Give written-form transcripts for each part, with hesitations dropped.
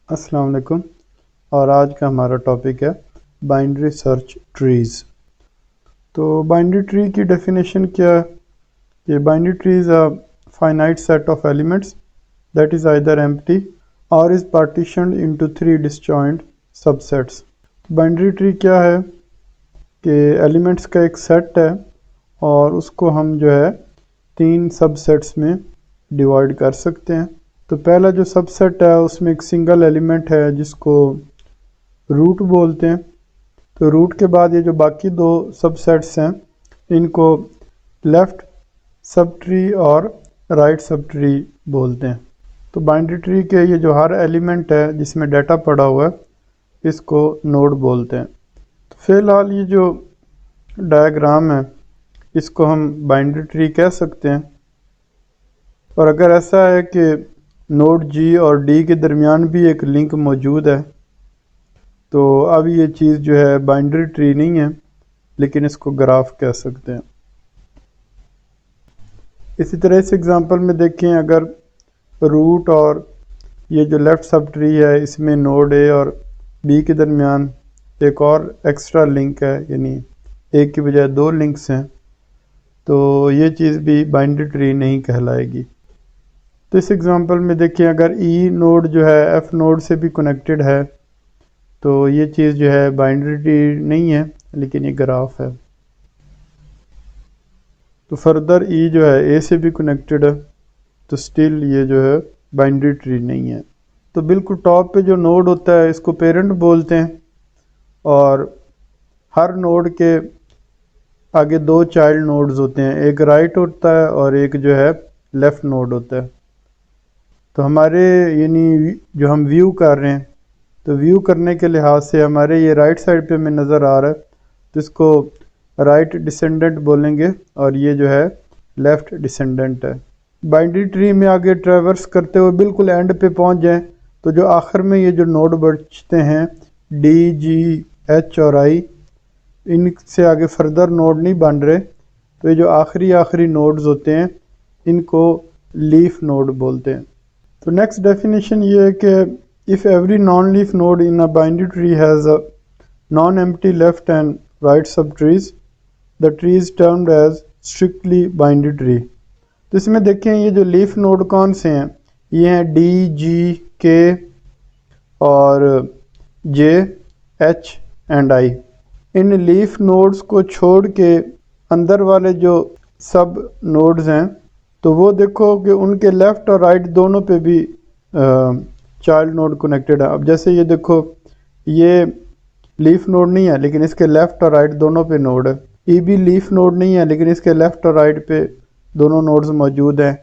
अस्सलाम वालेकुम। और आज का हमारा टॉपिक है बाइनरी सर्च ट्रीज़। तो बाइनरी ट्री की डेफिनेशन क्या है कि binary tree is a finite set of elements that is either empty or is partitioned into three disjoint subsets. Binary tree क्या है कि एलिमेंट्स का एक सेट है और उसको हम जो है तीन सबसेट्स में डिवाइड कर सकते हैं। तो पहला जो सबसेट है उसमें एक सिंगल एलिमेंट है जिसको रूट बोलते हैं। तो रूट के बाद ये जो बाकी दो सबसेट्स हैं इनको लेफ़्ट सब ट्री और राइट सब ट्री बोलते हैं। तो बाइनरी ट्री के ये जो हर एलिमेंट है जिसमें डाटा पड़ा हुआ है इसको नोड बोलते हैं। तो फ़िलहाल ये जो डायग्राम है इसको हम बाइनरी ट्री कह सकते हैं। और अगर ऐसा है कि नोड जी और डी के दरमियान भी एक लिंक मौजूद है तो अब ये चीज़ जो है बाइनरी ट्री नहीं है लेकिन इसको ग्राफ कह सकते हैं। इसी तरह इस एग्ज़ाम्पल में देखें, अगर रूट और ये जो लेफ़्ट सब ट्री है इसमें नोड ए और बी के दरमियान एक और एक्स्ट्रा लिंक है, यानी एक की बजाय दो लिंक्स हैं, तो ये चीज़ भी बाइनरी ट्री नहीं कहलाएगी। तो इस एग्ज़ाम्पल में देखिए, अगर ई नोड जो है एफ नोड से भी कनेक्टेड है तो ये चीज़ जो है बाइनरी ट्री नहीं है लेकिन ये ग्राफ है। तो फर्दर ई जो है ए से भी कनेक्टेड है तो स्टिल ये जो है बाइनरी ट्री नहीं है। तो बिल्कुल टॉप पे जो नोड होता है इसको पेरेंट बोलते हैं और हर नोड के आगे दो चाइल्ड नोड्स होते हैं, एक राइट होता है और एक जो है लेफ़्ट नोड होता है। तो हमारे यानी जो हम व्यू कर रहे हैं तो व्यू करने के लिहाज से हमारे ये राइट साइड पे हमें नज़र आ रहा है तो इसको राइट डिसेंडेंट बोलेंगे और ये जो है लेफ़्ट डिसेंडेंट है। बाइनरी ट्री में आगे ट्रैवर्स करते हुए बिल्कुल एंड पे पहुंच जाएं तो जो आखिर में ये जो नोड बचते हैं डी जी एच और आई, इनसे आगे फर्दर नोड नहीं बन रहे, तो ये जो आखिरी नोड्स होते हैं इनको लीफ नोड बोलते हैं। तो नेक्स्ट डेफिनेशन ये है कि if every non-leaf node in a binary tree has a non-empty left and right subtrees, the tree is termed as strictly binary tree। तो इसमें देखें ये जो लीफ नोड कौन से हैं, ये हैं डी जी के और जे H and I. In leaf nodes को छोड़ के अंदर वाले जो सब नोड्स हैं तो वो देखो कि उनके लेफ़्ट और राइट दोनों पे भी चाइल्ड नोड कनेक्टेड है। अब जैसे ये देखो, ये लीफ नोड नहीं है लेकिन इसके लेफ़्ट और राइट दोनों पे नोड है। ई भी लीफ नोड नहीं है लेकिन इसके लेफ़्ट और राइट पे दोनों नोड्स मौजूद हैं।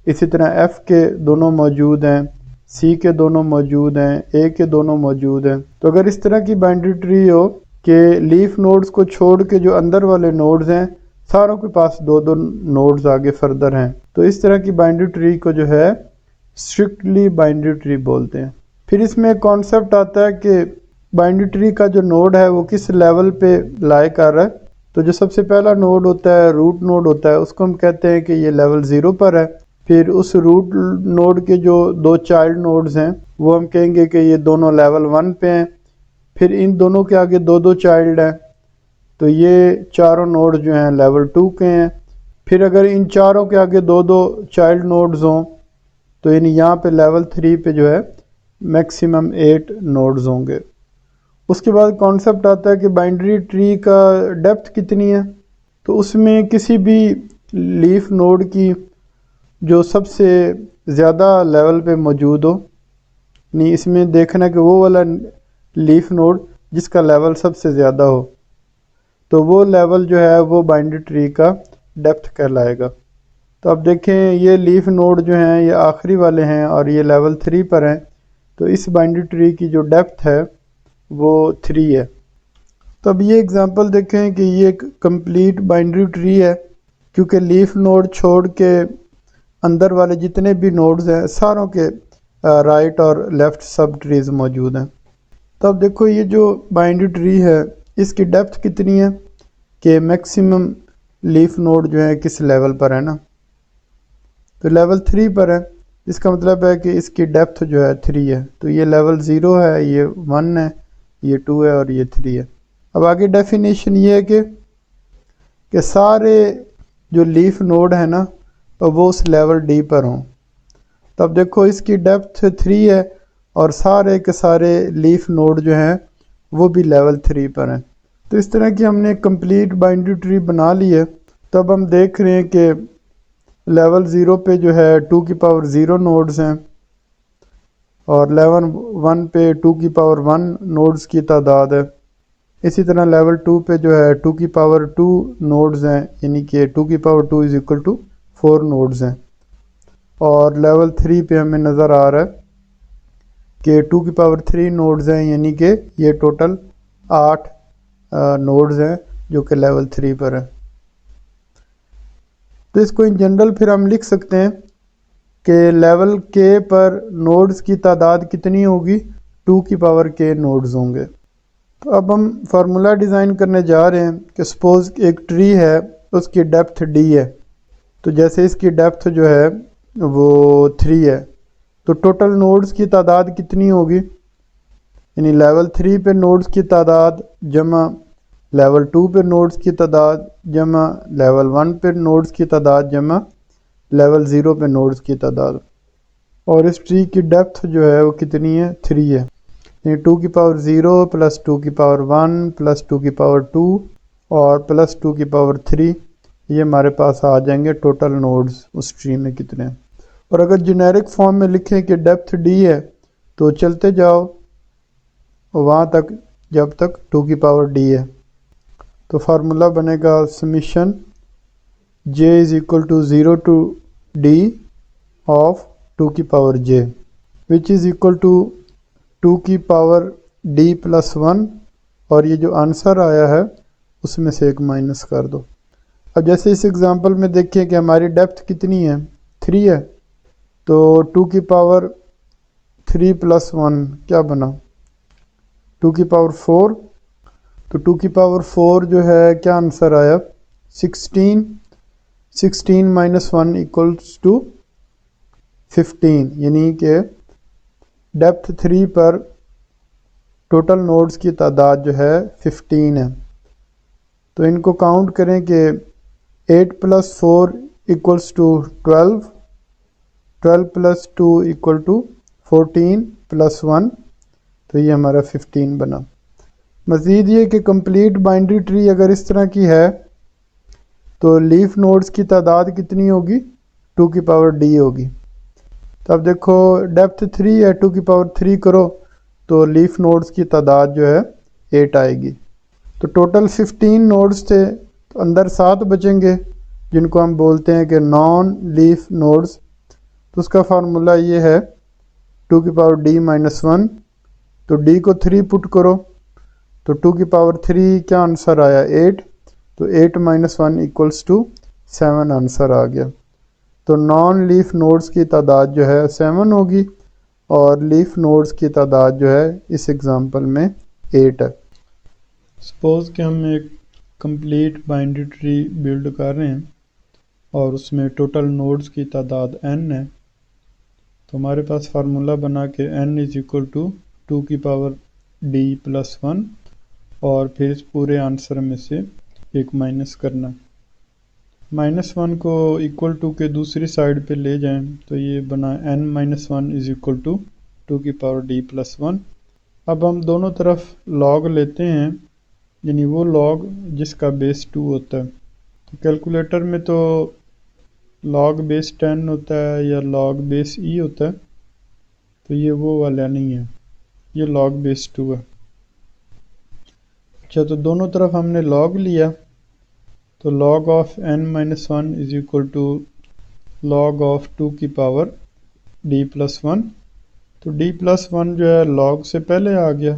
इसी तरह एफ़ के दोनों मौजूद हैं, सी के दोनों मौजूद हैं, ए के दोनों मौजूद हैं। तो अगर इस तरह की बाइनरी ट्री हो कि लीफ नोड्स को छोड़ के जो अंदर वाले नोड्स हैं सारों के पास दो दो नोड्स आगे फर्दर हैं, तो इस तरह की बाइनरी ट्री को जो है स्ट्रिक्टली बाइनरी ट्री बोलते हैं। फिर इसमें एक कॉन्सेप्ट आता है कि बाइनरी ट्री का जो नोड है वो किस लेवल पे लाई कर रहा है। तो जो सबसे पहला नोड होता है रूट नोड होता है, उसको हम कहते हैं कि ये लेवल 0 पर है। फिर उस रूट नोड के जो दो चाइल्ड नोड्स हैं वो हम कहेंगे कि ये दोनों लेवल 1 पे हैं। फिर इन दोनों के आगे दो दो चाइल्ड हैं तो ये चारों नोड जो हैं लेवल 2 के हैं। फिर अगर इन चारों के आगे दो दो चाइल्ड नोड्स हों तो यानी यहाँ पे लेवल 3 पे जो है मैक्सिमम 8 नोड्स होंगे। उसके बाद कॉन्सेप्ट आता है कि बाइनरी ट्री का डेप्थ कितनी है। तो उसमें किसी भी लीफ नोड की जो सबसे ज़्यादा लेवल पे मौजूद हो, नहीं इसमें देखना कि वो वाला लीफ नोड जिसका लेवल सबसे ज़्यादा हो तो वो लेवल जो है वो बाइनरी ट्री का डेप्थ कहलाएगा। तो अब देखें ये लीफ नोड जो हैं ये आखिरी वाले हैं और ये लेवल 3 पर हैं, तो इस बाइनरी ट्री की जो डेप्थ है वो 3 है। तो अब ये एग्जांपल देखें कि ये एक कंप्लीट बाइनरी ट्री है क्योंकि लीफ नोड छोड़ के अंदर वाले जितने भी नोड्स हैं सारों के राइट और लेफ़्ट सब ट्रीज मौजूद हैं। तो अब देखो ये जो बाइनरी ट्री है इसकी डेप्थ कितनी है कि मैक्सिमम लीफ नोड जो है किस लेवल पर है ना, तो लेवल 3 पर है। इसका मतलब है कि इसकी डेप्थ जो है 3 है। तो ये लेवल 0 है, ये 1 है, ये 2 है और ये 3 है। अब आगे डेफिनेशन ये है कि सारे जो लीफ नोड है ना तो वो उस लेवल डी पर हों। तब देखो इसकी डेप्थ 3 है और सारे के सारे लीफ नोड जो हैं वो भी लेवल 3 पर हैं। तो इस तरह की हमने कंप्लीट बाइनरी ट्री बना ली है। तब हम देख रहे हैं कि लेवल 0 पे जो है 2 की पावर 0 नोड्स हैं और लेवल 1 पे 2 की पावर 1 नोड्स की तादाद है। इसी तरह लेवल 2 पे जो है 2 की पावर 2 नोड्स हैं, यानी कि 2 की power 2 is equal to 4 nodes हैं। और लेवल 3 पे हमें नज़र आ रहा है कि 2 की पावर 3 नोड्स हैं, यानी कि ये टोटल 8 नोड्स हैं जो कि लेवल 3 पर है। तो इसको इन जनरल फिर हम लिख सकते हैं कि लेवल के पर नोड्स की तादाद कितनी होगी, 2 की पावर के नोड्स होंगे। तो अब हम फार्मूला डिज़ाइन करने जा रहे हैं कि सपोज़ एक ट्री है, उसकी डेप्थ डी है। तो जैसे इसकी डेप्थ जो है वो 3 है, तो टोटल नोड्स की तादाद कितनी होगी, यानी लेवल 3 पे नोड्स की तादाद जमा लेवल 2 पे नोड्स की तादाद जमा लेवल 1 पे नोड्स की तादाद जमा लेवल 0 पे नोड्स की तादाद। और इस ट्री की डेप्थ जो है वो कितनी है, 3 है। यानी 2 की पावर 0 प्लस 2 की पावर 1 प्लस 2 की पावर 2 और प्लस 2 की पावर 3, ये हमारे पास आ जाएंगे टोटल नोड्स उस ट्री में कितने हैं। और अगर जेनेरिक फॉर्म में लिखें कि डेप्थ डी है तो चलते जाओ वहाँ तक जब तक 2 की पावर डी है। तो फार्मूला बनेगा summation j is equal to 0 to d of 2 की power j which is equal to 2 की पावर d प्लस 1, और ये जो आंसर आया है उसमें से एक माइनस कर दो। अब जैसे इस एग्जांपल में देखिए कि हमारी डेप्थ कितनी है, 3 है, तो 2 की पावर 3 प्लस 1 क्या बना, 2 की पावर 4। तो 2 की पावर 4 जो है क्या आंसर आया, 16। 16 माइनस 1 इक्वल्स टू 15, यानी कि डेप्थ 3 पर टोटल नोड्स की तादाद जो है 15 है। तो इनको काउंट करें कि 8 plus 4 equals to 12, 12 plus 2 equal to 14 plus 1, तो ये हमारा 15 बना। मज़ीद ये कि कंप्लीट बाइनरी ट्री अगर इस तरह की है तो लीफ नोड्स की तादाद कितनी होगी, 2 की पावर डी होगी। तो अब देखो डेप्थ 3 है, 2 की पावर 3 करो तो लीफ नोड्स की तादाद जो है 8 आएगी। तो टोटल 15 नोड्स थे, तो अंदर 7 बचेंगे जिनको हम बोलते हैं कि नॉन लीफ नोड्स। तो उसका फार्मूला ये है 2 की पावर डी माइनस 1। तो डी को 3 पुट करो तो 2 की पावर 3 क्या आंसर आया, 8। तो 8 माइनस 1 इक्वल्स टू 7 आंसर आ गया। तो नॉन लीफ नोड्स की तादाद जो है 7 होगी और लीफ नोड्स की तादाद जो है इस एग्जांपल में 8 है। सपोज़ कि हम एक कंप्लीट बाइनरी ट्री बिल्ड कर रहे हैं और उसमें टोटल नोड्स की तादाद n है। तो हमारे पास फार्मूला बना के n इज इक्वल टू 2 की पावर d प्लस 1 और फिर इस पूरे आंसर में से एक माइनस करना। -1 को इक्वल टू के दूसरी साइड पे ले जाएं तो ये बना n minus 1 is equal to 2 की पावर d प्लस 1। अब हम दोनों तरफ लॉग लेते हैं, यानी वो लॉग जिसका बेस 2 होता है। तो कैलकुलेटर में तो लॉग बेस 10 होता है या लॉग बेस e होता है, तो ये वो वाला नहीं है, ये लॉग बेस 2 है। अच्छा, तो दोनों तरफ हमने लॉग लिया, तो log of n minus 1 is equal to log of 2 की पावर d प्लस 1। तो d प्लस 1 जो है लॉग से पहले आ गया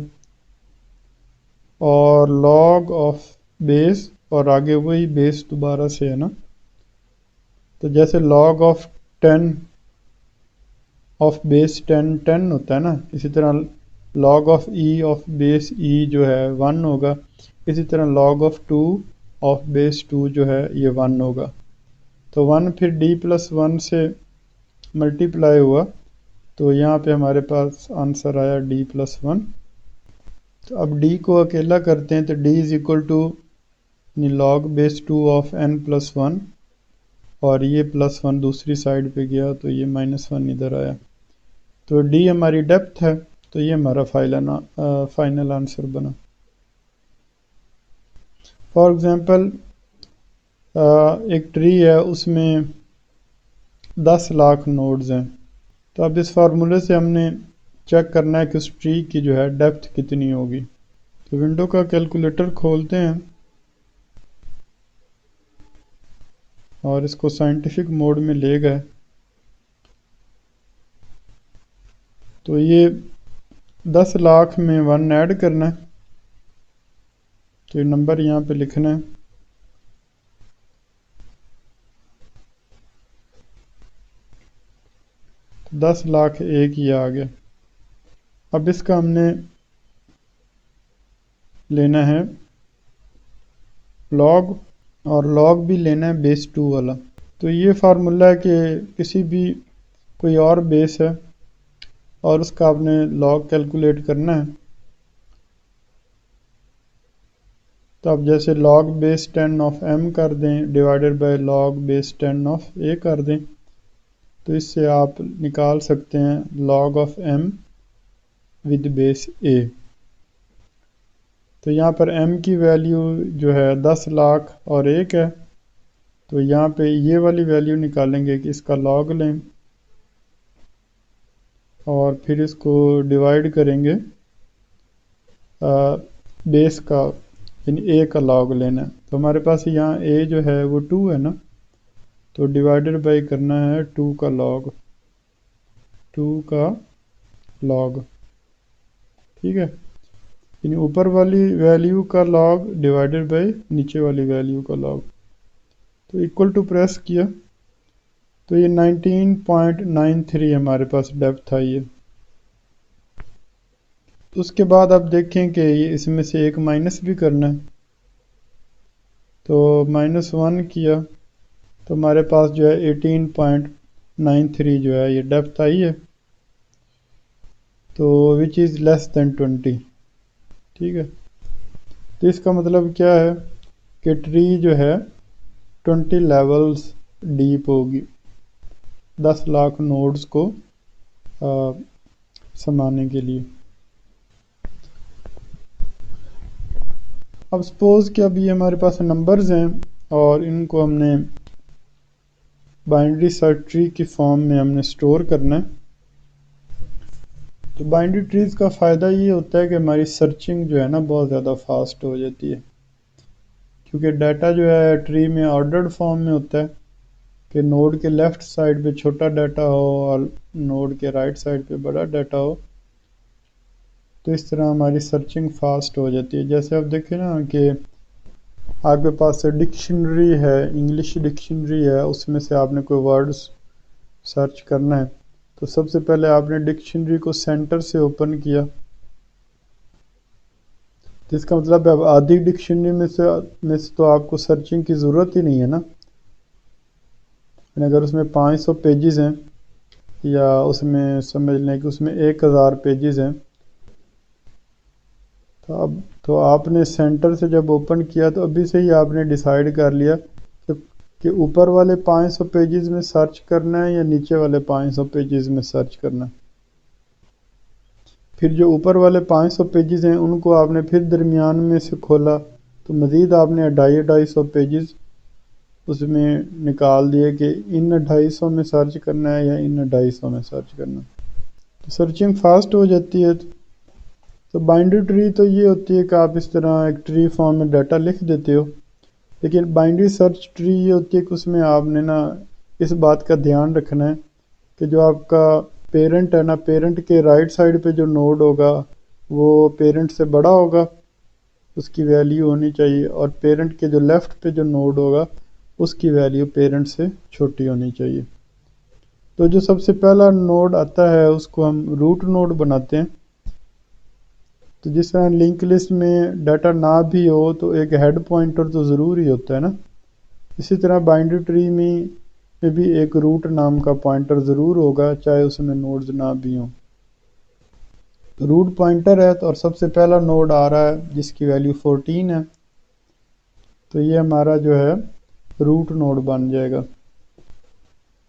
और लॉग ऑफ बेस और आगे वही बेस दोबारा से है ना। तो जैसे log ऑफ 10 ऑफ बेस 10 10 होता है ना, इसी तरह log ऑफ बेस e जो है 1 होगा। इसी तरह log ऑफ 2 ऑफ बेस 2 जो है ये 1 होगा। तो 1 फिर d प्लस 1 से मल्टीप्लाई हुआ तो यहाँ पे हमारे पास आंसर आया d+1। तो अब d को अकेला करते हैं तो d is equal to log base 2 of n+1 और ये +1 दूसरी साइड पे गया तो ये -1 इधर आया। तो d हमारी डेप्थ है, तो ये हमारा फाइनल आंसर बना। फॉर एग्ज़ाम्पल एक ट्री है, उसमें 10 लाख नोड्स हैं। तो अब इस फार्मूले से हमने चेक करना है कि उस ट्री की जो है डेप्थ कितनी होगी। तो विंडो का कैलकुलेटर खोलते हैं और इसको साइंटिफिक मोड में ले गए। तो ये 10 लाख में 1 ऐड करना है, तो ये नंबर यहाँ पे लिखना है। तो 10 लाख एक ही आ गया। अब इसका हमने लेना है लॉग, और लॉग भी लेना है बेस 2 वाला। तो ये फार्मूला है कि किसी भी कोई और बेस है और उसका आपने लॉग कैलकुलेट करना है। तो आप जैसे log बेस 10 ऑफ m कर दें divided by log base 10 of a कर दें, तो इससे आप निकाल सकते हैं log of m with base a। तो यहाँ पर m की वैल्यू जो है 10 लाख और 1 है, तो यहाँ पे ये वाली वैल्यू निकालेंगे कि इसका log लें और फिर इसको डिवाइड करेंगे बेस का, यानी a का log लेना है। तो हमारे पास यहाँ a जो है वो 2 है ना, तो डिवाइडेड बाय करना है 2 का log, ठीक है। यानी ऊपर वाली वैल्यू का log डिवाइडेड बाय नीचे वाली वैल्यू का log। तो इक्वल टू प्रेस किया तो ये 19.93 हमारे पास डेप्थ आई है। उसके बाद आप देखें कि ये इसमें से एक माइनस भी करना है, तो -1 किया तो हमारे पास जो है 18.93 जो है ये डेप्थ आई है, तो विच इज़ लेस देन 20, ठीक है। तो इसका मतलब क्या है कि ट्री जो है 20 लेवल्स डीप होगी, 10 लाख नोड्स को समाने के लिए। अब सपोज़ कि अभी हमारे पास नंबर्स हैं और इनको हमने बाइनरी सर्च ट्री की फॉर्म में हमने स्टोर करना है। तो बाइनरी ट्रीज़ का फ़ायदा ये होता है कि हमारी सर्चिंग जो है ना बहुत ज़्यादा फास्ट हो जाती है, क्योंकि डाटा जो है ट्री में ऑर्डर्ड फॉर्म में होता है कि नोड के लेफ़्ट साइड पे छोटा डाटा हो और नोड के राइट साइड पे बड़ा डाटा हो। तो इस तरह हमारी सर्चिंग फास्ट हो जाती है। जैसे आप देखें ना कि आपके पास डिक्शनरी है, इंग्लिश डिक्शनरी है, उसमें से आपने कोई वर्ड्स सर्च करना है, तो सबसे पहले आपने डिक्शनरी को सेंटर से ओपन किया, तो इसका मतलब अब आधी डिक्शनरी में से तो आपको सर्चिंग की ज़रूरत ही नहीं है ना। अगर उसमें 500 पेजेस हैं या उसमें समझ लें कि उसमें 1000 पेजेस हैं, तो आपने सेंटर से जब ओपन किया तो अभी से ही आपने डिसाइड कर लिया कि ऊपर वाले 500 पेजेस में सर्च करना है या नीचे वाले 500 पेजेस में सर्च करना है। फिर जो ऊपर वाले 500 पेजेस हैं उनको आपने फिर दरमियान में से खोला, तो मज़ीद आपने 250 पेजेस उसमें निकाल दिए कि इन 250 में सर्च करना है या इन 250 में सर्च करना है, तो सर्चिंग फास्ट हो जाती है। तो बाइनरी ट्री तो ये होती है कि आप इस तरह एक ट्री फॉर्म में डाटा लिख देते हो, लेकिन बाइनरी सर्च ट्री ये होती है कि उसमें आपने ना इस बात का ध्यान रखना है कि जो आपका पेरेंट है ना, पेरेंट के राइट साइड पे जो नोड होगा वो पेरेंट से बड़ा होगा, उसकी वैल्यू होनी चाहिए, और पेरेंट के जो लेफ़्ट पे जो नोड होगा उसकी वैल्यू पेरेंट से छोटी होनी चाहिए। तो जो सबसे पहला नोड आता है उसको हम रूट नोड बनाते हैं। तो जिस तरह लिंक लिस्ट में डाटा ना भी हो तो एक हेड पॉइंटर तो ज़रूर ही होता है ना, इसी तरह बाइनरी ट्री में में भी एक रूट नाम का पॉइंटर ज़रूर होगा, चाहे उसमें नोड्स ना भी हों। रूट पॉइंटर है तो और सबसे पहला नोड आ रहा है जिसकी वैल्यू 14 है, तो ये हमारा जो है रूट नोड बन जाएगा।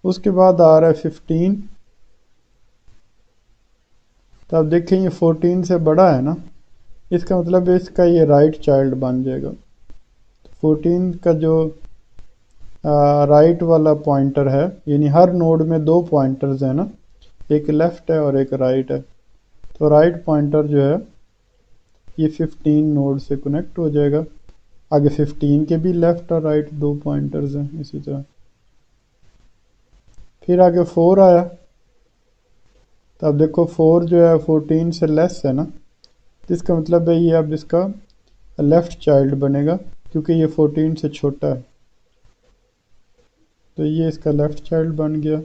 उसके बाद आ रहा है 15, तो आप देखें ये 14 से बड़ा है ना, इसका मतलब है इसका ये राइट चाइल्ड बन जाएगा। 14 का जो राइट वाला पॉइंटर है, यानी हर नोड में दो पॉइंटर्स हैं ना, एक लेफ़्ट है और एक राइट है, तो राइट पॉइंटर जो है ये 15 नोड से कनेक्ट हो जाएगा। आगे 15 के भी लेफ़्ट और राइट दो पॉइंटर्स हैं इसी तरह। फिर आगे 4 आया, तो अब देखो 4 जो है 14 से लेस है ना, तो इसका मतलब है ये अब इसका लेफ़्ट चाइल्ड बनेगा, क्योंकि ये 14 से छोटा है, तो ये इसका लेफ़्ट चाइल्ड बन गया।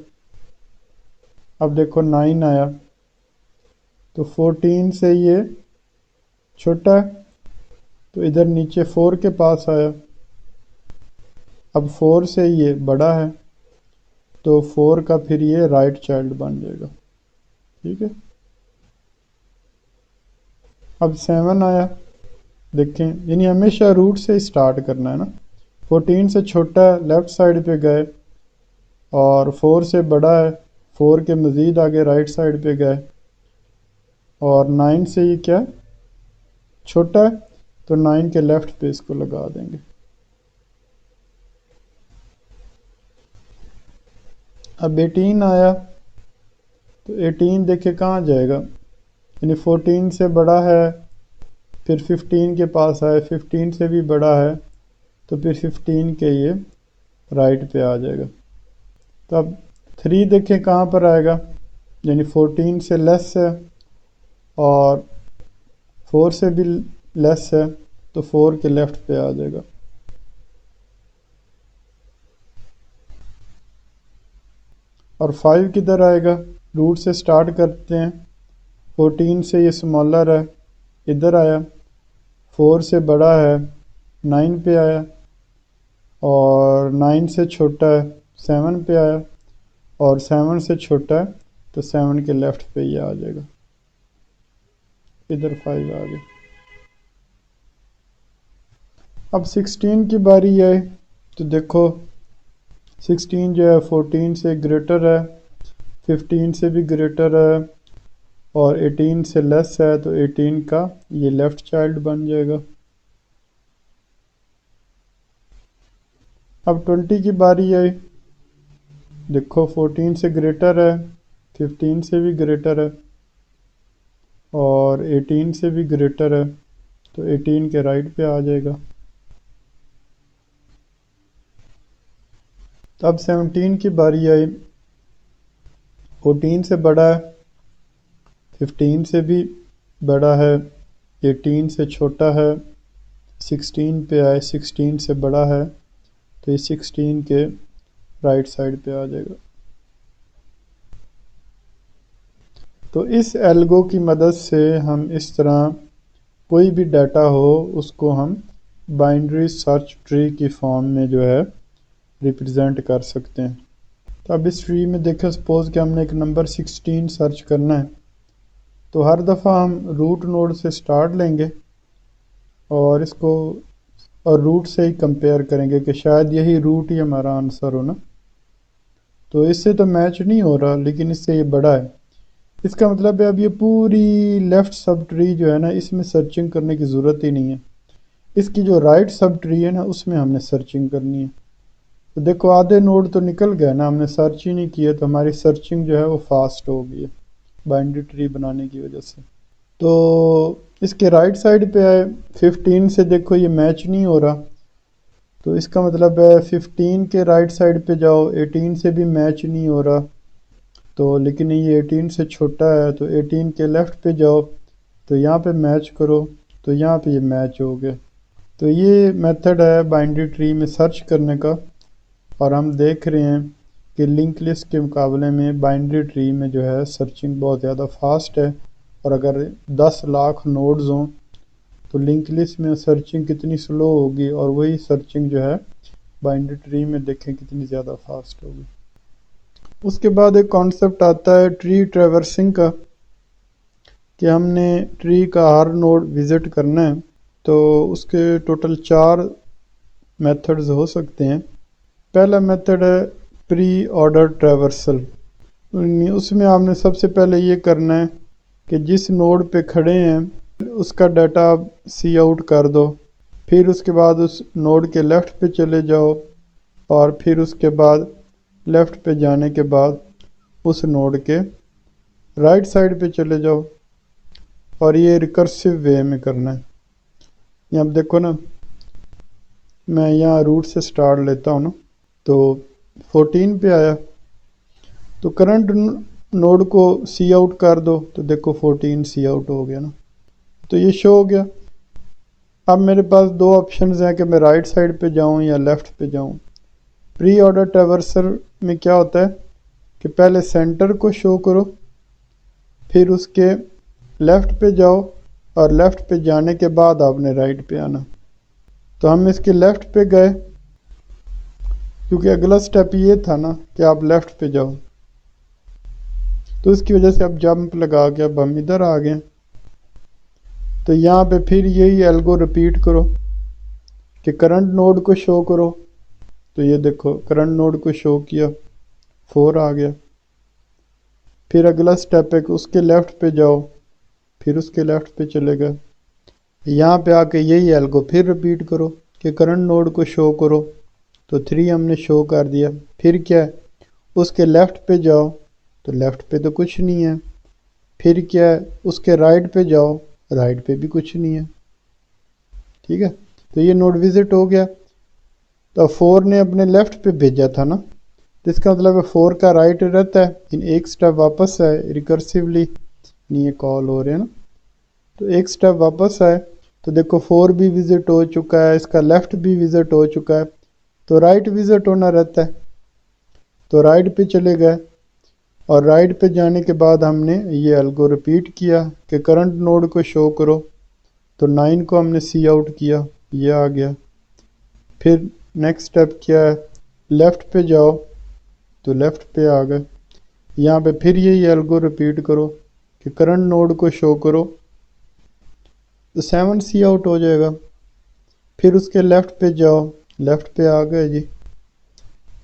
अब देखो 9 आया, तो 14 से ये छोटा है, तो इधर नीचे 4 के पास आया। अब 4 से ये बड़ा है, तो 4 का फिर ये राइट चाइल्ड बन जाएगा। ठीक है। अब 7 आया, देखें यानी हमेशा रूट से स्टार्ट करना है ना। 14 से छोटा है, लेफ़्ट साइड पे गए, और 4 से बड़ा है, 4 के मज़ीद आगे राइट साइड पे गए, और 9 से ये क्या छोटा है, तो 9 के लेफ़्ट पे इसको लगा देंगे। अब 18 आया, तो 18 देखे कहाँ जाएगा, यानी 14 से बड़ा है, फिर 15 के पास आए, 15 से भी बड़ा है, तो फिर 15 के ये राइट पे आ जाएगा। तो अब 3 देखें कहाँ पर आएगा, यानी 14 से लेस है और 4 से भी लेस है, तो 4 के लेफ़्ट पे आ जाएगा। और 5 किधर आएगा, रूट से स्टार्ट करते हैं, 14 से ये स्मॉलर है, इधर आया, 4 से बड़ा है, 9 पे आया, और 9 से छोटा है, 7 पे आया, और 7 से छोटा है, तो 7 के लेफ़्ट पे ये आ जाएगा। इधर 5 आ गया। अब 16 की बारी है, तो देखो 16 जो है 14 से ग्रेटर है, 15 से भी ग्रेटर है, और 18 से लेस है, तो 18 का ये लेफ़्ट चाइल्ड बन जाएगा। अब 20 की बारी आई, देखो 14 से ग्रेटर है, 15 से भी ग्रेटर है, और 18 से भी ग्रेटर है, तो 18 के राइट पे आ जाएगा। तो अब 17 की बारी आई, 14 से बड़ा है, 15 से भी बड़ा है, 18 से छोटा है, 16 पे आए, 16 से बड़ा है, तो ये 16 के राइट साइड पे आ जाएगा। तो इस एल्गो की मदद से हम इस तरह कोई भी डाटा हो उसको हम बाइनरी सर्च ट्री की फॉर्म में जो है रिप्रेजेंट कर सकते हैं। तो अब इस ट्री में देखें, सपोज़ कि हमने एक नंबर 16 सर्च करना है, तो हर दफ़ा हम रूट नोड से स्टार्ट लेंगे और इसको और रूट से ही कंपेयर करेंगे कि शायद यही रूट ही हमारा आंसर हो ना। तो इससे तो मैच नहीं हो रहा, लेकिन इससे ये बड़ा है, इसका मतलब है अब ये पूरी लेफ़्ट सब ट्री जो है ना, इसमें सर्चिंग करने की ज़रूरत ही नहीं है। इसकी जो राइट सब ट्री है ना, उसमें हमने सर्चिंग करनी है। तो देखो आधे नोड तो निकल गए ना, हमने सर्च ही नहीं किया, तो हमारी सर्चिंग जो है वो फास्ट हो गई है बाइनरी ट्री बनाने की वजह से। तो इसके राइट साइड पे आए, 15 से देखो ये मैच नहीं हो रहा, तो इसका मतलब है 15 के राइट साइड पे जाओ, 18 से भी मैच नहीं हो रहा, तो लेकिन ये 18 से छोटा है, तो 18 के लेफ़्ट पे जाओ, तो यहाँ पे मैच करो, तो यहाँ पे ये मैच हो गया। तो ये मेथड है बाइनरी ट्री में सर्च करने का, और हम देख रहे हैं कि लिंक लिस्ट के मुकाबले में बाइनरी ट्री में जो है सर्चिंग बहुत ज़्यादा फास्ट है। और अगर 10 लाख नोड्स हों तो लिंक लिस्ट में सर्चिंग कितनी स्लो होगी, और वही सर्चिंग जो है बाइनरी ट्री में देखें कितनी ज़्यादा फास्ट होगी। उसके बाद एक कॉन्सेप्ट आता है ट्री ट्रैवर्सिंग का, कि हमने ट्री का हर नोड विज़िट करना है। तो उसके टोटल 4 मेथड्स हो सकते हैं। पहला मेथड है प्री ऑर्डर ट्रैवर्सल। उसमें आपने सबसे पहले ये करना है कि जिस नोड पे खड़े हैं उसका डाटा सी आउट कर दो। फिर उसके बाद उस नोड के लेफ़्ट पे चले जाओ और फिर उसके बाद लेफ़्ट पे जाने के बाद उस नोड के राइट साइड पे चले जाओ और ये रिकर्सिव वे में करना है। यहाँ आप देखो ना, मैं यहाँ रूट से स्टार्ट लेता हूँ ना, तो 14 पे आया तो करंट नोड को सी आउट कर दो, तो देखो 14 सी आउट हो गया ना, तो ये शो हो गया। अब मेरे पास 2 ऑप्शंस हैं कि मैं राइट साइड पे जाऊँ या लेफ़्ट पे जाऊँ। प्री ऑर्डर ट्रैवर्सल में क्या होता है कि पहले सेंटर को शो करो, फिर उसके लेफ़्ट पे जाओ और लेफ़्ट पे जाने के बाद आपने राइट पे आना। तो हम इसके लेफ़्ट पे गए क्योंकि अगला स्टेप ये था ना कि आप लेफ़्ट पे जाओ, तो इसकी वजह से अब जंप लगा के अब हम इधर आ गए। तो यहाँ पे फिर यही एल्गो रिपीट करो कि करंट नोड को शो करो। तो ये देखो करंट नोड को शो किया, 4 आ गया। फिर अगला स्टेप है कि उसके लेफ़्ट पे जाओ, फिर उसके लेफ़्ट पे चले गए। यहाँ पे आके यही एल्गो फिर रिपीट करो कि करंट नोड को शो करो, तो 3 हमने शो कर दिया। फिर क्या है, उसके लेफ़्ट पे जाओ, तो लेफ़्ट पे तो कुछ नहीं है। फिर क्या है, उसके राइट पे जाओ, राइट पे भी कुछ नहीं है। ठीक है, तो ये नोड विजिट हो गया। तो 4 ने अपने लेफ़्ट पे भेजा था ना, तो इसका मतलब है 4 का राइट रहता है, इन एक स्टेप वापस आए रिकर्सिवली, नहीं ये कॉल हो रहे हैं ना, तो एक स्टेप वापस आए तो देखो 4 भी विजिट हो चुका है, इसका लेफ़्ट भी विजिट हो चुका है, तो राइट विजिट होना रहता है। तो राइट पे चले गए और राइट पे जाने के बाद हमने ये एल्गो रिपीट किया कि करंट नोड को शो करो, तो 9 को हमने सी आउट किया, ये आ गया। फिर नेक्स्ट स्टेप क्या है, लेफ़्ट पे जाओ, तो लेफ़्ट पे आ गए। यहाँ पे फिर यही एल्गो रिपीट करो कि करंट नोड को शो करो, तो 7 सी आउट हो जाएगा। फिर उसके लेफ़्ट पे जाओ, लेफ़्ट पे आ गए जी।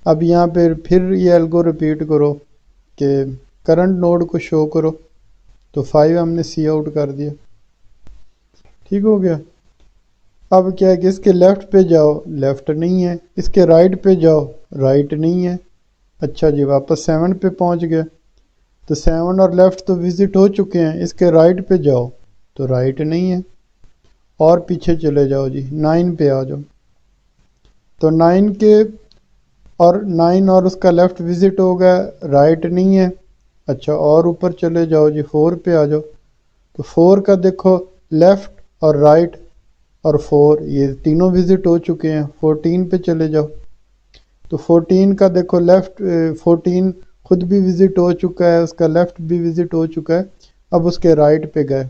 अब यहाँ पे फिर ये एल्गो रिपीट करो कि करंट नोड को शो करो, तो 5 हमने सी आउट कर दिया। ठीक हो गया। अब क्या है कि इसके लेफ़्ट पे जाओ, लेफ़्ट नहीं है, इसके राइट पे जाओ, राइट नहीं है। अच्छा जी, वापस 7 पे पहुँच गए, तो 7 और लेफ़्ट तो विज़िट हो चुके हैं, इसके राइट पे जाओ, तो राइट नहीं है। और पीछे चले जाओ जी, 9 पे आ जाओ, तो 9 के और 9 और उसका लेफ़्ट विज़िट हो गया, राइट नहीं है। अच्छा, और ऊपर चले जाओ जी, 4 पे आ जाओ, तो 4 का देखो लेफ़्ट और राइट और 4 ये तीनों विज़िट हो चुके हैं। 14 पे चले जाओ, तो 14 का देखो लेफ़्ट 14 खुद भी विज़िट हो चुका है, उसका लेफ़्ट भी विज़िट हो चुका है। अब उसके राइट पे गए,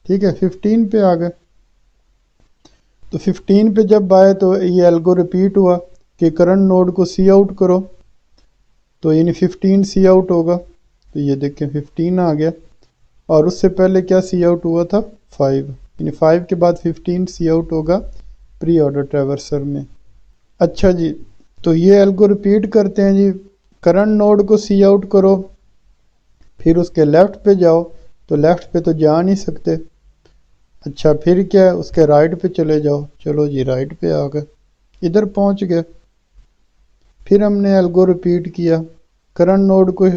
ठीक है, 15 पे आ गए। तो 15 पे जब आए तो ये एल्गो रिपीट हुआ कि करंट नोड को सी आउट करो, तो यानी 15 सी आउट होगा। तो ये देखें 15 आ गया, और उससे पहले क्या सी आउट हुआ था, 5, यानी 5 के बाद 15 सी आउट होगा प्री ऑर्डर ट्रैवर्सर में। अच्छा जी, तो ये एल्गो रिपीट करते हैं जी, करंट नोड को सी आउट करो, फिर उसके लेफ़्ट पे जाओ, तो लेफ़्ट पे तो जा नहीं सकते। अच्छा, फिर क्या है, उसके राइट पे चले जाओ, चलो जी राइट पे आ गए, इधर पहुंच गए। फिर हमने एल्गो रिपीट किया, करंट नोड को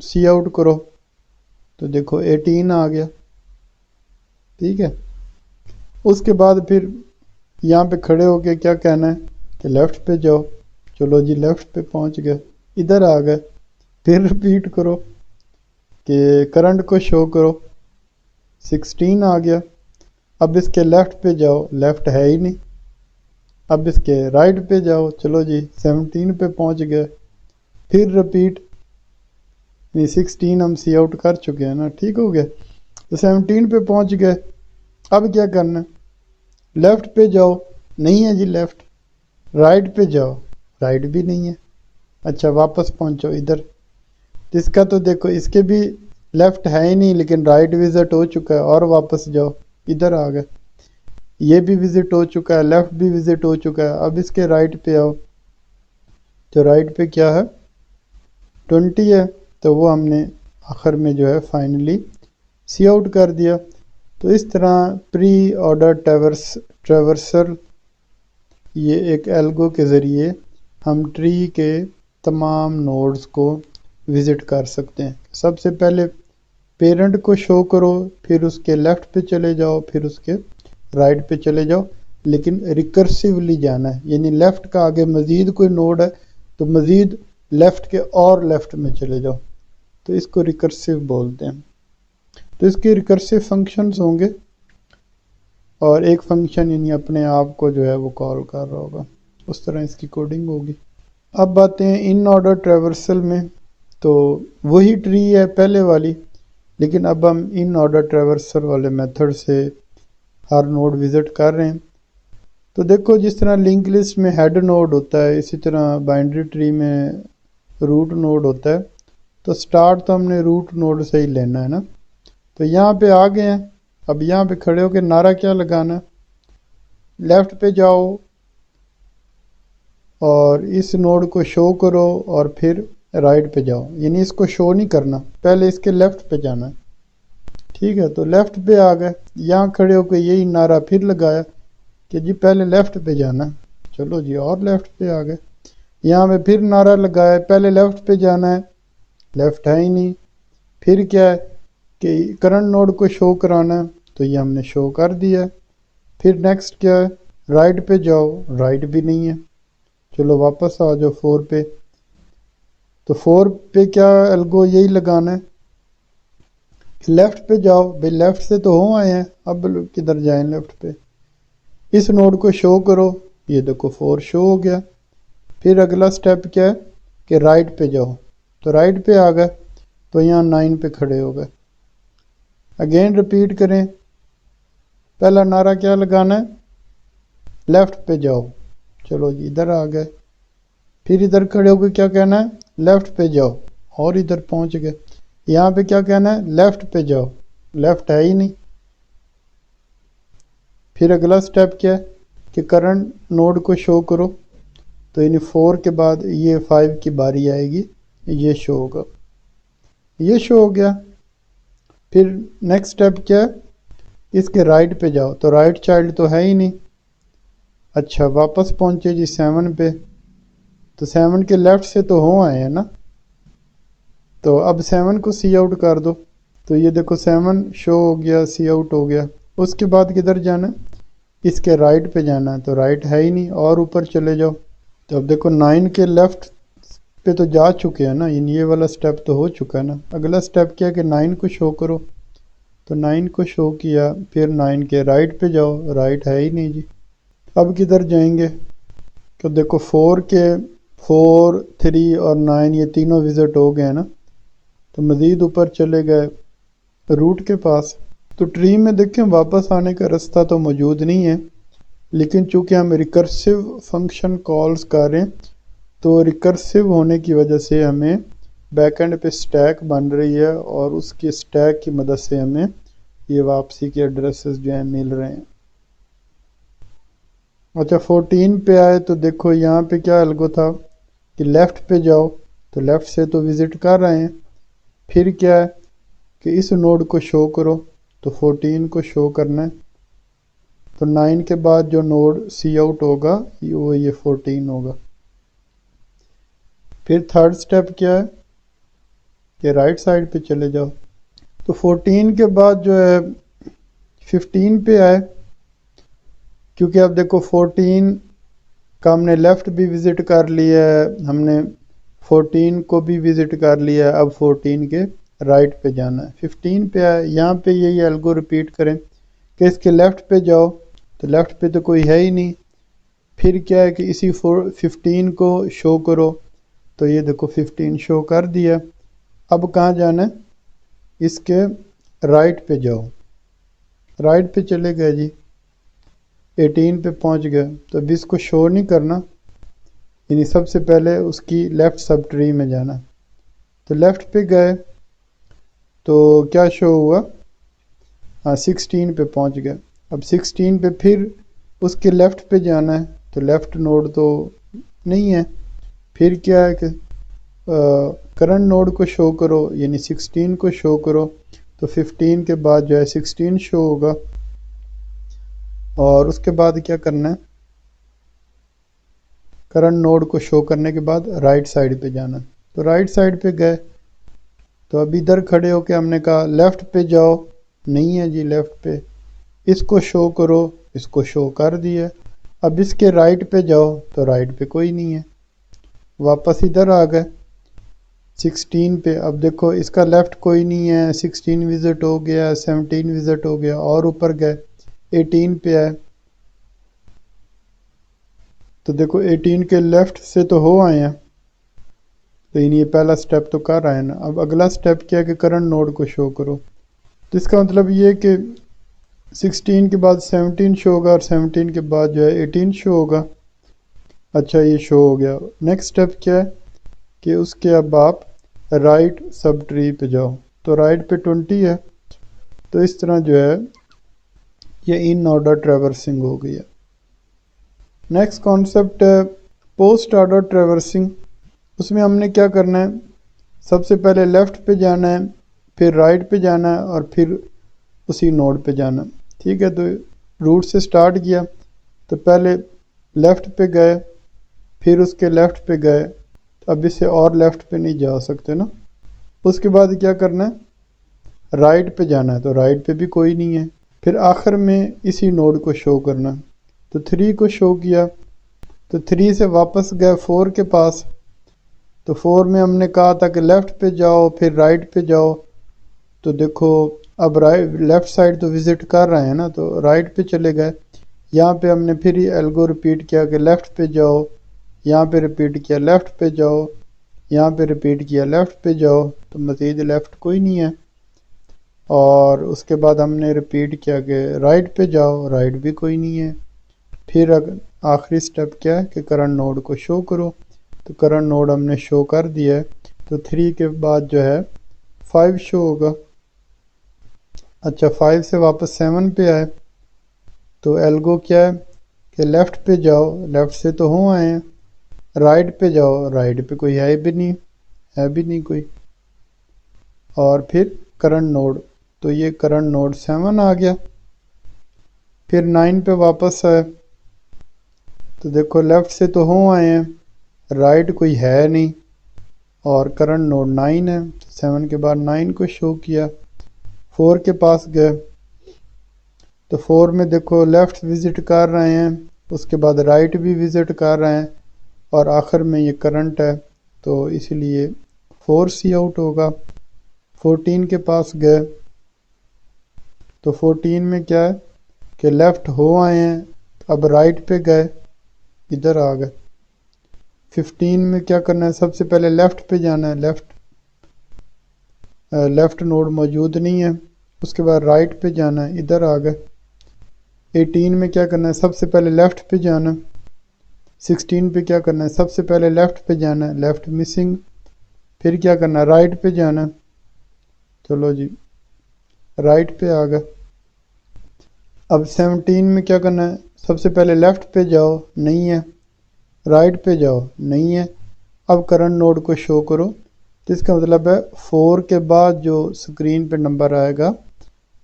सी आउट करो, तो देखो 18 आ गया। ठीक है, उसके बाद फिर यहाँ पे खड़े होके क्या कहना है कि लेफ़्ट पे जाओ, चलो जी लेफ़्ट पे पहुंच गए, इधर आ गए। फिर रिपीट करो कि करंट को शो करो, 16 आ गया। अब इसके लेफ़्ट पे जाओ, लेफ़्ट है ही नहीं। अब इसके राइट पे जाओ, चलो जी 17 पे पहुंच गए। फिर रिपीट, नहीं 16 हम सी आउट कर चुके हैं ना, ठीक हो गया। तो 17 पे पहुंच गए। अब क्या करना है, लेफ़्ट पे जाओ, नहीं है जी लेफ़्ट। राइट पे जाओ, राइट भी नहीं है। अच्छा, वापस पहुंचो इधर, तो इसका तो देखो इसके भी लेफ़्ट है ही नहीं, लेकिन राइट विज़िट हो चुका है, और वापस जाओ इधर आ गए, ये भी विज़िट हो चुका है, लेफ़्ट भी विज़िट हो चुका है। अब इसके राइट पे आओ, तो राइट पे क्या है 20 है, तो वो हमने आखिर में जो है फाइनली सी आउट कर दिया। तो इस तरह प्री ऑर्डर ट्रैवर्सल ये एक एल्गो के ज़रिए हम ट्री के तमाम नोड्स को विज़िट कर सकते हैं। सबसे पहले पेरेंट को शो करो, फिर उसके लेफ़्ट पे चले जाओ, फिर उसके राइट पे चले जाओ, लेकिन रिकर्सिवली जाना है, यानी लेफ़्ट का आगे मज़ीद कोई नोड है तो मज़ीद लेफ़्ट के और लेफ़्ट में चले जाओ, तो इसको रिकर्सिव बोलते हैं। तो इसके रिकर्सिव फंक्शंस होंगे और एक फंक्शन यानी अपने आप को जो है वो कॉल कर रहा होगा, उस तरह इसकी कोडिंग होगी। अब बातें हैं इन ऑर्डर ट्रैवर्सल में, तो वही ट्री है पहले वाली, लेकिन अब हम इन ऑर्डर ट्रैवर्सल वाले मेथड से हर नोड विज़िट कर रहे हैं। तो देखो जिस तरह लिंक लिस्ट में हेड नोड होता है, इसी तरह बाइनरी ट्री में रूट नोड होता है। तो स्टार्ट तो हमने रूट नोड से ही लेना है ना। तो यहाँ पे आ गए हैं, अब यहाँ पे खड़े होकर नारा क्या लगाना, लेफ़्ट पे जाओ और इस नोड को शो करो और फिर राइट पे जाओ, यानी इसको शो नहीं करना, पहले इसके लेफ़्ट पे जाना है। ठीक है, तो लेफ़्ट पे आ गए, यहाँ खड़े होकर यही नारा फिर लगाया कि जी पहले लेफ़्ट पे जाना। चलो जी और लेफ़्ट पे आ गए, यहाँ पे फिर नारा लगाया पहले लेफ़्ट पे जाना है, लेफ़्ट है ही नहीं। फिर क्या है कि करंट नोड को शो कराना है, तो ये हमने शो कर दिया है। फिर नेक्स्ट क्या है, राइट पे जाओ, राइट भी नहीं है। चलो वापस आ जाओ 4 पे, तो 4 पे क्या एल्गो यही लगाना है, लेफ़्ट पे जाओ, भाई लेफ़्ट से तो हो आए हैं, अब किधर जाएं लेफ़्ट पे, इस नोड को शो करो, ये देखो 4 शो हो गया। फिर अगला स्टेप क्या है कि राइट पे जाओ, तो राइट पे आ गए, तो यहाँ 9 पे खड़े हो गए। अगेन रिपीट करें, पहला नारा क्या लगाना है, लेफ़्ट पे जाओ, चलो जी इधर आ गए। फिर इधर खड़े होकर क्या कहना है, लेफ़्ट पे जाओ, और इधर पहुंच गए। यहाँ पे क्या कहना है, लेफ़्ट पे जाओ, लेफ़्ट है ही नहीं। फिर अगला स्टेप क्या है कि करंट नोड को शो करो, तो यानी 4 के बाद ये 5 की बारी आएगी, ये शो होगा, ये शो हो गया। फिर नेक्स्ट स्टेप क्या है, इसके राइट पे जाओ, तो राइट चाइल्ड तो है ही नहीं। अच्छा वापस पहुंचे जी 7 पे, तो 7 के लेफ़्ट से तो हो आए हैं ना, तो अब 7 को सी आउट कर दो, तो ये देखो 7 शो हो गया, सी आउट हो गया। उसके बाद किधर जाना है, इसके राइट पे जाना है, तो राइट है ही नहीं, और ऊपर चले जाओ। तो अब देखो 9 के लेफ़्ट पे तो जा चुके हैं ना, ये वाला स्टेप तो हो चुका है ना। अगला स्टेप क्या है कि 9 को शो करो, तो 9 को शो किया, फिर 9 के राइट पे जाओ, राइट है ही नहीं जी। अब किधर जाएंगे, तो देखो 4 के 4, 3 और 9 ये तीनों विज़िट हो गए ना, तो मज़ीद ऊपर चले गए रूट के पास। तो ट्री में देखें वापस आने का रास्ता तो मौजूद नहीं है, लेकिन चूँकि हम रिकर्सिव फंक्शन कॉल्स कर रहे हैं, तो रिकर्सिव होने की वजह से हमें बैकएंड पे स्टैक बन रही है, और उसके स्टैक की मदद से हमें ये वापसी के एड्रेसेस जो हैं मिल रहे हैं। अच्छा 14 पे आए, तो देखो यहाँ पे क्या एल्गो था कि लेफ़्ट पे जाओ, तो लेफ़्ट से तो विज़िट कर रहे हैं। फिर क्या है कि इस नोड को शो करो, तो 14 को शो करना है, तो 9 के बाद जो नोड सी आउट होगा वो ये 14 होगा। फिर थर्ड स्टेप क्या है कि राइट साइड पे चले जाओ, तो 14 के बाद जो है 15 पे आए, क्योंकि अब देखो 14 का हमने लेफ़्ट भी विज़िट कर लिया है, हमने 14 को भी विज़िट कर लिया है, अब 14 के राइट पे जाना है। 15 पे आए, यहाँ पे यही एल्गो रिपीट करें कि इसके लेफ़्ट पे जाओ, तो लेफ़्ट पे तो कोई है ही नहीं। फिर क्या है कि इसी 15 को शो करो, तो ये देखो 15 शो कर दिया। अब कहाँ जाना है, इसके राइट पे जाओ, राइट पे चले गए जी, 18 पे पहुंच गए। तो अभी इसको शो नहीं करना, यानी सबसे पहले उसकी लेफ़्ट सब ट्री में जाना। तो लेफ़्ट पे गए तो क्या शो हुआ, हाँ 16 पे पहुंच गए। अब 16 पे फिर उसके लेफ़्ट पे जाना है, तो लेफ़्ट नोड तो नहीं है, फिर क्या है कि करंट नोड को शो करो, यानी 16 को शो करो, तो 15 के बाद जो है 16 शो होगा। और उसके बाद क्या करना है, करंट नोड को शो करने के बाद राइट साइड पे जाना, तो राइट साइड पे गए। तो अब इधर खड़े होके हमने कहा लेफ़्ट पे जाओ, नहीं है जी लेफ़्ट पे, इसको शो करो, इसको शो कर दिया। अब इसके राइट पे जाओ तो राइट पे कोई नहीं है, वापस इधर आ गए 16 पे। अब देखो इसका लेफ़्ट कोई नहीं है, 16 विज़िट हो गया, 17 विज़िट हो गया, और ऊपर गए 18 पे आए, तो देखो 18 के लेफ़्ट से तो हो आए हैं, तो ये पहला स्टेप तो कर आए ना। अब अगला स्टेप क्या है कि करंट नोड को शो करो, तो इसका मतलब ये कि 16 के बाद 17 शो होगा और 17 के बाद जो है 18 शो होगा। अच्छा ये शो हो गया। नेक्स्ट स्टेप क्या है कि उसके अब आप राइट सब ट्री पे जाओ, तो राइट पे 20 है, तो इस तरह जो है ये इन ऑर्डर ट्रैवर्सिंग हो गई है। नेक्स्ट कॉन्सेप्ट है पोस्ट ऑर्डर ट्रैवर्सिंग। उसमें हमने क्या करना है, सबसे पहले लेफ़्ट पे जाना है, फिर राइट पे जाना है, और फिर उसी नोड पे जाना। ठीक है, तो रूट से स्टार्ट किया, तो पहले लेफ़्ट पे गए, फिर उसके लेफ़्ट पे गए, अब इससे और लेफ़्ट पे नहीं जा सकते ना। उसके बाद क्या करना है, राइट पे जाना है, तो राइट पे भी कोई नहीं है, फिर आखिर में इसी नोड को शो करना, तो 3 को शो किया, तो 3 से वापस गए 4 के पास, तो 4 में हमने कहा था कि लेफ़्ट पे जाओ फिर राइट पे जाओ, तो देखो अब राइट लेफ़्ट साइड तो विज़िट कर रहे हैं ना, तो राइट पे चले गए। यहाँ पे हमने फिर ही एल्गो रिपीट किया कि लेफ़्ट पे जाओ, यहाँ पे रिपीट किया लेफ़्ट पे जाओ, यहाँ पे रिपीट किया लेफ़्ट पे जाओ, तो मज़ीद लेफ़्ट कोई नहीं है। और उसके बाद हमने रिपीट किया कि राइट पे जाओ, राइट भी कोई नहीं है। फिर आखिरी स्टेप क्या है कि करंट नोड को शो करो, तो करंट नोड हमने शो कर दिया है, तो 3 के बाद जो है 5 शो होगा। अच्छा 5 से वापस 7 पे आए, तो एल्गो क्या है कि लेफ़्ट पे जाओ, लेफ़्ट से तो हो आए हैं, राइट पे जाओ, राइट पे कोई है भी नहीं, है भी नहीं कोई, और फिर करंट नोड, तो ये करंट नोड 7 आ गया। फिर 9 पे वापस आए, तो देखो लेफ़्ट से तो हो आए हैं, राइट कोई है नहीं, और करंट नोड 9 है, तो 7 के बाद 9 को शो किया। 4 के पास गए, तो 4 में देखो लेफ़्ट विज़िट कर रहे हैं, उसके बाद राइट भी विज़िट कर रहे हैं, और आखिर में ये करंट है, तो इसलिए 4 सी आउट होगा। 14 के पास गए, तो 14 में क्या है कि लेफ़्ट हो आए हैं, अब राइट पे गए, इधर आ गए। 15 में क्या करना है, सबसे पहले लेफ़्ट पे जाना है, लेफ़्ट नोड मौजूद नहीं है, उसके बाद राइट पे जाना है, इधर आ गए। 18 में क्या करना है, सबसे पहले लेफ़्ट पे जाना। 16 पे क्या करना है, सबसे पहले लेफ़्ट पे जाना है, लेफ़्ट मिसिंग, फिर क्या करना है, राइट पे जाना। चलो जी राइट पे आ गए। अब 17 में क्या करना है, सबसे पहले लेफ़्ट पे जाओ, नहीं है, राइट पे जाओ, नहीं है, अब करंट नोड को शो करो, तो इसका मतलब है 4 के बाद जो स्क्रीन पे नंबर आएगा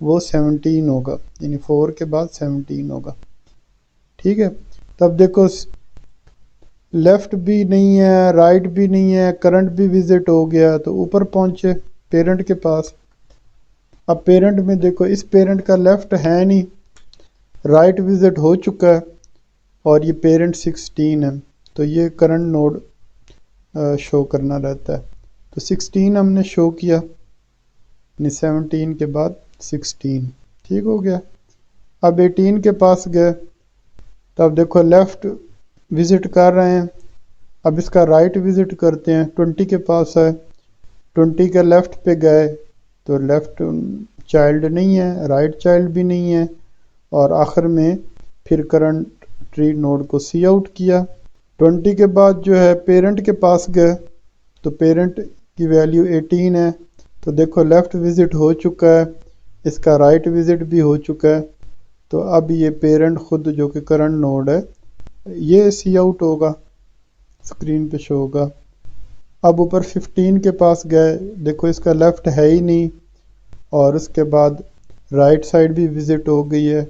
वो 17 होगा, यानी 4 के बाद 17 होगा। ठीक है, तब देखो लेफ़्ट भी नहीं है, राइट भी नहीं है, करंट भी विज़िट हो गया, तो ऊपर पहुँचे पेरेंट के पास। अब पेरेंट में देखो इस पेरेंट का लेफ़्ट है नहीं, राइट विज़िट हो चुका है, और ये पेरेंट 16 है, तो ये करंट नोड शो करना रहता है, तो 16 हमने शो किया, यानी 17 के बाद 16। ठीक हो गया। अब 18 के पास गए, तो अब देखो लेफ़्ट विज़िट कर रहे हैं, अब इसका राइट विज़िट करते हैं। 20 के पास है, 20 के लेफ़्ट पे गए, तो लेफ़्ट चाइल्ड नहीं है, राइट चाइल्ड भी नहीं है, और आखिर में फिर करंट ट्री नोड को सी आउट किया। 20 के बाद जो है पेरेंट के पास गए, तो पेरेंट इसकी वैल्यू 18 है। तो देखो लेफ़्ट विज़िट हो चुका है, इसका राइट विज़िट भी हो चुका है। तो अब ये पेरेंट खुद जो कि करंट नोड है ये सी आउट होगा, स्क्रीन पे शो होगा। अब ऊपर 15 के पास गए, देखो इसका लेफ़्ट है ही नहीं, और उसके बाद राइट साइड भी विज़िट हो गई है,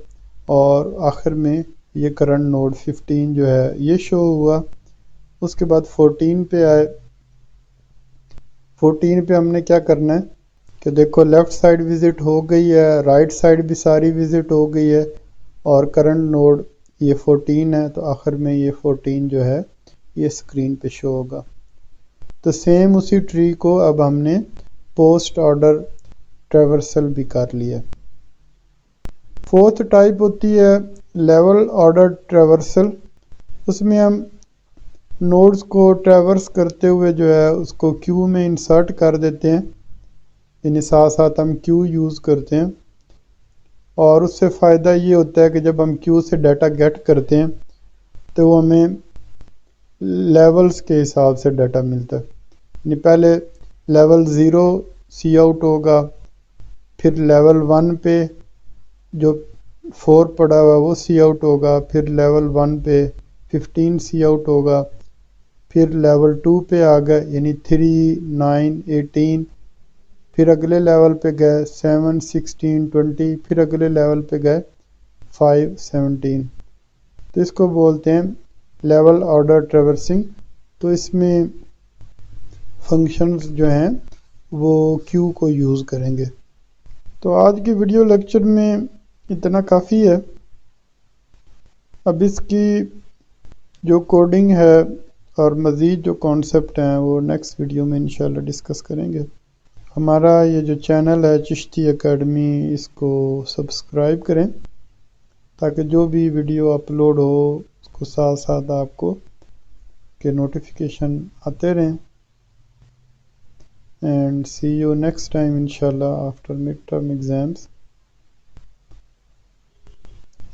और आखिर में ये करंट नोड 15 जो है ये शो हुआ। उसके बाद 14 पे आए। 14 पे हमने क्या करना है कि देखो लेफ़्ट साइड विज़िट हो गई है, राइट साइड भी सारी विज़िट हो गई है, और करंट नोड ये 14 है। तो आखिर में ये 14 जो है ये स्क्रीन पे शो होगा। तो सेम उसी ट्री को अब हमने पोस्ट ऑर्डर ट्रैवर्सल भी कर लिया। फोर्थ टाइप होती है लेवल ऑर्डर ट्रैवर्सल। उसमें हम नोड्स को ट्रैवर्स करते हुए जो है उसको क्यू में इंसर्ट कर देते हैं, यानी साथ साथ हम क्यू यूज़ करते हैं। और उससे फ़ायदा ये होता है कि जब हम क्यू से डाटा गेट करते हैं तो वो हमें लेवल्स के हिसाब से डाटा मिलता है। यानी पहले लेवल 0 सी आउट होगा, फिर लेवल 1 पे जो 4 पड़ा हुआ वो सी आउट होगा, फिर लेवल 1 पे 15 सी आउट होगा, फिर लेवल 2 पे आ गए यानी 3, 9, 18, फिर अगले लेवल पे गए 7, 16, 20, फिर अगले लेवल पे गए 5, 17। तो इसको बोलते हैं लेवल ऑर्डर ट्रैवर्सिंग। तो इसमें फंक्शंस जो हैं वो क्यू को यूज़ करेंगे। तो आज की वीडियो लेक्चर में इतना काफ़ी है। अब इसकी जो कोडिंग है और मज़ीद जो कॉन्सेप्ट हैं वो नेक्स्ट वीडियो में इंशाल्लाह डिस्कस करेंगे। हमारा ये जो चैनल है चिश्ती एकेडमी, इसको सब्सक्राइब करें ताकि जो भी वीडियो अपलोड हो उसको साथ साथ आपको के नोटिफिकेशन आते रहें। And see you next time इंशाल्लाह आफ्टर मिड टर्म एग्ज़ाम्स।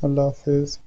अल्लाह हाफिज़।